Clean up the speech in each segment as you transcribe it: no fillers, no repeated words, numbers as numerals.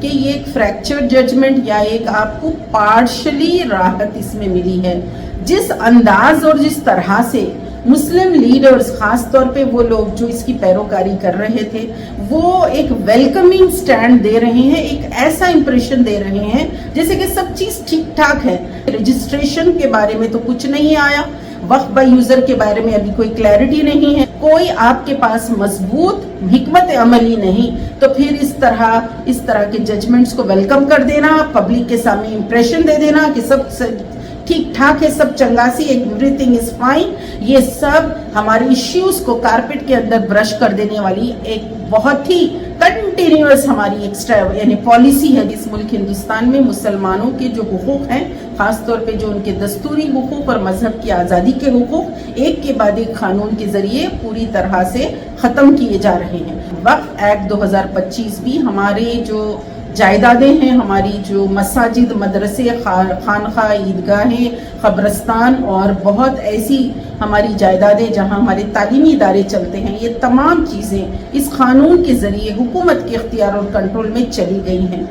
کہ یہ ایک فریکچر ججمنٹ یا ایک آپ کو پارشلی راحت اس میں ملی ہے. جس انداز اور جس طرح سے مسلم لیڈرز خاص طور پہ وہ لوگ جو اس کی پیروکاری کر رہے تھے وہ ایک ویلکمنگ سٹینڈ دے رہے ہیں, ایک ایسا امپریشن دے رہے ہیں جیسے کہ سب چیز ٹھیک ٹھاک ہے. رجسٹریشن کے بارے میں تو کچھ نہیں آیا, وقف بائی یوزر کے بارے میں ابھی کوئی کلیئرٹی نہیں ہے, کوئی آپ کے پاس مضبوط حکمت عملی نہیں, تو پھر اس طرح کے ججمنٹس کو ویلکم کر دینا, پبلک کے سامنے امپریشن دے دینا کہ سب ٹھیک ٹھاک ہے, سب چنگاسی, ایوری تھنگ از فائن, یہ سب ہمارے ایشوز کو کارپیٹ کے اندر برش کر دینے والی ایک بہت ہی کنٹینیوس ہماری یعنی پالیسی ہے جس ملک ہندوستان میں مسلمانوں کے جو حقوق ہیں, خاص طور پہ جو ان کے دستوری حقوق اور مذہب کی آزادی کے حقوق ایک کے بعد ایک قانون کے ذریعے پوری طرح سے ختم کیے جا رہے ہیں. وقف ایکٹ 2025 بھی ہمارے جو جائیدادیں ہیں, ہماری جو مساجد, مدرسے, خانقاہ, عیدگاہیں, قبرستان اور بہت ایسی ہماری جائیدادیں جہاں ہمارے تعلیمی ادارے چلتے ہیں, یہ تمام چیزیں اس قانون کے ذریعے حکومت کے اختیار اور کنٹرول میں چلی گئی ہیں.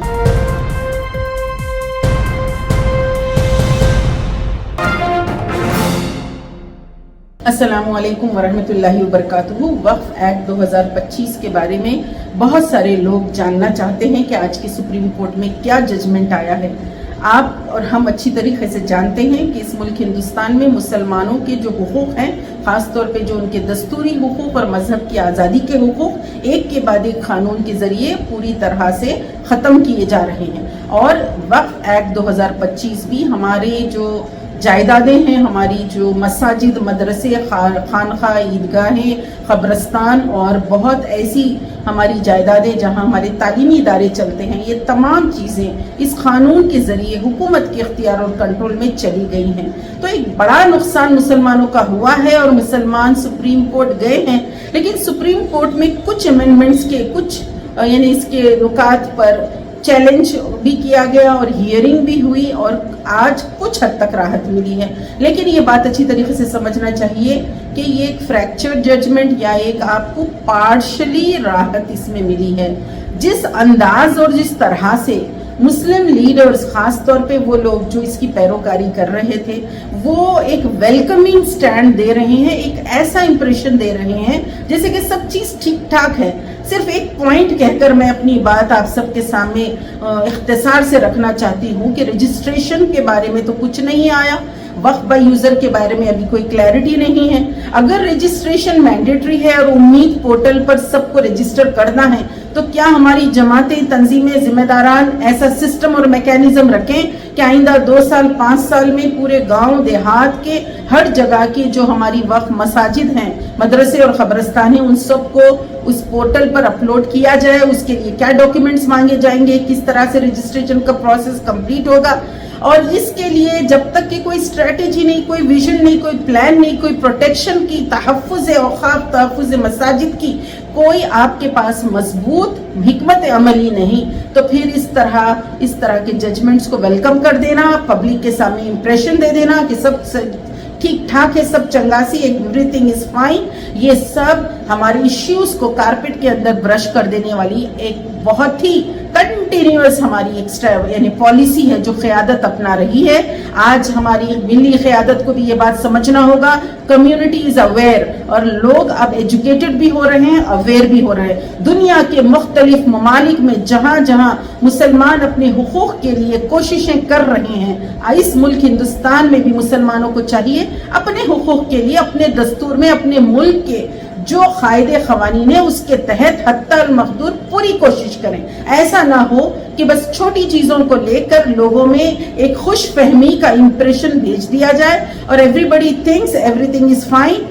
السلام علیکم ورحمۃ اللہ وبرکاتہ. وقف ایکٹ 2025 کے بارے میں بہت سارے لوگ جاننا چاہتے ہیں کہ آج کی سپریم کورٹ میں کیا ججمنٹ آیا ہے. آپ اور ہم اچھی طریقے سے جانتے ہیں کہ اس ملک ہندوستان میں مسلمانوں کے جو حقوق ہیں, خاص طور پہ جو ان کے دستوری حقوق اور مذہب کی آزادی کے حقوق ایک کے بعد ایک قانون کے ذریعے پوری طرح سے ختم کیے جا رہے ہیں. اور وقف ایکٹ 2025 بھی ہمارے جو جائیدادیں ہیں, ہماری جو مساجد, مدرسے, خانقاہ, عیدگاہیں, قبرستان اور بہت ایسی ہماری جائیدادیں جہاں ہمارے تعلیمی ادارے چلتے ہیں, یہ تمام چیزیں اس قانون کے ذریعے حکومت کے اختیار اور کنٹرول میں چلی گئی ہیں. تو ایک بڑا نقصان مسلمانوں کا ہوا ہے اور مسلمان سپریم کورٹ گئے ہیں, لیکن سپریم کورٹ میں کچھ امینڈمنٹس کے یعنی اس کے نکات پر چیلنج بھی کیا گیا اور ہیئرنگ بھی ہوئی اور آج کچھ حد تک راحت ملی ہے. لیکن یہ بات اچھی طریقے سے سمجھنا چاہیے کہ یہ ایک فریکچر ججمنٹ یا ایک آپ کو پارشلی راحت اس میں ملی ہے. جس انداز اور جس طرح سے مسلم لیڈرز خاص طور پہ وہ لوگ جو اس کی پیروکاری کر رہے تھے وہ ایک ویلکمنگ سٹینڈ دے رہے ہیں, ایک ایسا امپریشن دے رہے ہیں جیسے کہ سب چیز ٹھیک ٹھاک ہے. صرف ایک پوائنٹ کہہ کر میں اپنی بات آپ سب کے سامنے اختصار سے رکھنا چاہتی ہوں کہ رجسٹریشن کے بارے میں تو کچھ نہیں آیا, وقف بائی یوزر کے بارے میں ابھی کوئی کلیئرٹی نہیں ہے. اگر رجسٹریشن مینڈیٹری ہے اور امید پورٹل پر سب کو رجسٹر کرنا ہے تو کیا ہماری جماعتیں, تنظیمیں, ذمہ داران ایسا سسٹم اور میکینزم رکھیں کہ آئندہ 2 سال 5 سال میں پورے گاؤں دیہات کے ہر جگہ کی جو ہماری وقف مساجد ہیں, مدرسے اور قبرستان ہیں, ان سب کو اس پورٹل پر اپلوڈ کیا جائے. اس کے لیے کیا ڈاکیومنٹس مانگے جائیں گے, کس طرح سے رجسٹریشن کا پروسیس کمپلیٹ ہوگا, اور اس کے لیے جب تک کہ کوئی اسٹریٹجی نہیں, کوئی ویژن نہیں, کوئی پلان نہیں, کوئی پروٹیکشن کی, تحفظ اوقاف, تحفظ مساجد کی کوئی آپ کے پاس مضبوط حکمت عملی نہیں, تو پھر اس طرح کے ججمنٹس کو ویلکم کر دینا, پبلک کے سامنے امپریشن دے دینا کہ سب ٹھیک ٹھاک ہے, سب چنگاسی, ایوری تھنگ از فائن, یہ سب ہمارے ایشوز کو کارپیٹ کے اندر برش کر دینے والی ایک بہت ہی کنٹینیوس ہماری یعنی پالیسی ہے جو قیادت اپنا رہی ہے. آج ہماری ملی قیادت کو بھی یہ بات سمجھنا ہوگا, کمیونٹی از اویئر, اور لوگ اب ایجوکیٹڈ بھی ہو رہے ہیں, اویئر بھی ہو رہے ہیں. دنیا کے مختلف ممالک میں جہاں جہاں مسلمان اپنے حقوق کے لیے کوششیں کر رہے ہیں, اس ملک ہندوستان میں بھی مسلمانوں کو چاہیے اپنے حقوق کے لیے اپنے دستور میں اپنے ملک کے جو قاعدے قوانین ہیں اس کے تحت حتی المقدور پوری کوشش کریں. ایسا نہ ہو کہ بس چھوٹی چیزوں کو لے کر لوگوں میں ایک خوش فہمی کا امپریشن بھیج دیا جائے اور everybody thanks everything is fine.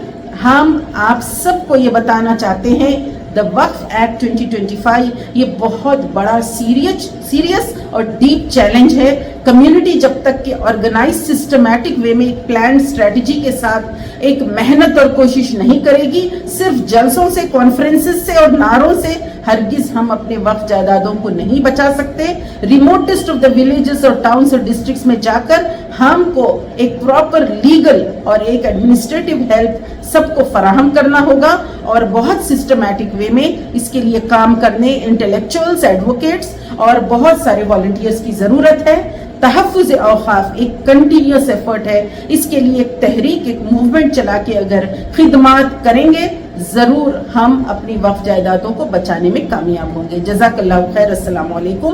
ہم آپ سب کو یہ بتانا چاہتے ہیں دا وقف ایکٹ 2025 یہ بہت بڑا سیریس اور ڈیپ چیلنج ہے. کمیونٹی جب تک کہ آرگنائز سسٹمیٹک وے میں ایک پلان اسٹریٹجی کے ساتھ ایک محنت اور کوشش نہیں کرے گی, صرف جلسوں سے, کانفرنسز سے اور نعروں سے ہرگز ہم اپنے وقف جائیدادوں کو نہیں بچا سکتے. ریموٹسٹ آف دا ولیجز اور ٹاؤنز اور ڈسٹرکٹس میں جا کر ہم کو ایک پراپر لیگل اور ایک ایڈمنسٹریٹو ہیلپ سب کو فراہم کرنا ہوگا اور بہت سسٹمیٹک وے میں اس کے لیے کام کرنے انٹلیکچوئلز، ایڈوکیٹس اور بہت سارے والنٹیئرز کی ضرورت ہے۔ تحفظ اوقاف ایک کنٹینیوس ایفرٹ ہے، اس کے لیے ایک تحریک، ایک موومنٹ چلا کے اگر خدمات کریں گے ضرور ہم اپنی وقف جائیدادوں کو بچانے میں کامیاب ہوں گے۔ جزاک اللہ خیر، السلام علیکم۔